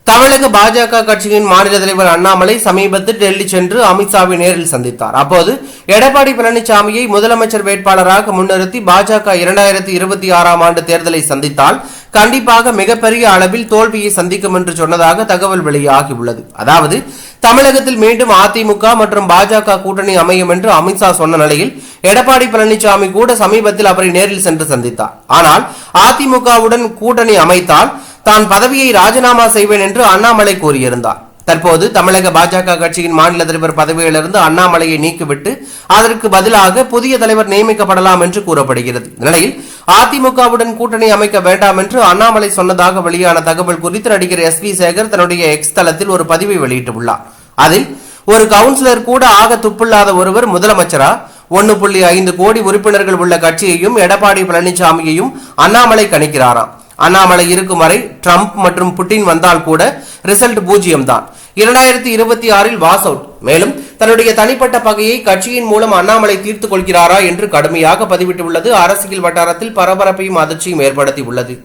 தமிழக பாஜக கட்சியின் மாநில தலைவர் அண்ணாமலை சமீபத்தில் டெல்லி சென்று அமித்ஷாவை நேரில் சந்தித்தார். அப்போது எடப்பாடி பழனிசாமியை முதலமைச்சர் வேட்பாளராக முன்னிறுத்தி பாஜக 2026ஆம் ஆண்டு தேர்தலை சந்தித்தால் கண்டிப்பாக மிகப்பெரிய அளவில் தோல்வியை சந்திக்கும் என்று சொன்னதாக தகவல் வெளியாகியுள்ளது. அதாவது தமிழகத்தில் மீண்டும் அதிமுக மற்றும் பாஜக கூட்டணி அமையும் என்று அமித்ஷா சொன்ன நிலையில் எடப்பாடி பழனிசாமி கூட சமீபத்தில் அவரை நேரில் சென்று சந்தித்தார். ஆனால் அதிமுகவுடன் கூட்டணி அமைத்தால் தான் பதவியை ராஜினாமா செய்வேன் என்று அண்ணாமலை கூறியிருந்தார். தற்போது தமிழக பாஜக கட்சியின் மாநில தலைவர் பதவியிலிருந்து அண்ணாமலையை நீக்கிவிட்டு அதற்கு பதிலாக புதிய தலைவர் நியமிக்கப்படலாம் என்று கூறப்படுகிறது. இந்நிலையில் அதிமுகவுடன் கூட்டணி அமைக்க வேண்டாம் என்று அண்ணாமலை சொன்னதாக வெளியான தகவல் குறித்து நடிகர் எஸ் வி சேகர் தன்னுடைய எக்ஸ் தளத்தில் ஒரு பதிவை வெளியிட்டுள்ளார். அதில் ஒரு கவுன்சிலர் கூட ஆக துப்பில்லாத ஒருவர் முதலமைச்சரா, 1.5 கோடி உறுப்பினர்கள் உள்ள கட்சியையும் எடப்பாடி பழனிசாமியையும் அண்ணாமலை கணிக்கிறாராம். அண்ணாமலை இருக்கும் வரை ட்ரம்ப் மற்றும் புட்டின் வந்தால் கூட ரிசல்ட் 0 தான். 2026இல் வாஸ் அவுட். மேலும் தன்னுடைய தனிப்பட்ட பகையை கட்சியின் மூலம் அண்ணாமலை தீர்த்துக் கொள்கிறாரா என்று கடுமையாக பதிவிட்டுள்ளது அரசியல் வட்டாரத்தில் பரபரப்பையும் அதிர்ச்சியும் ஏற்படுத்தியுள்ளது.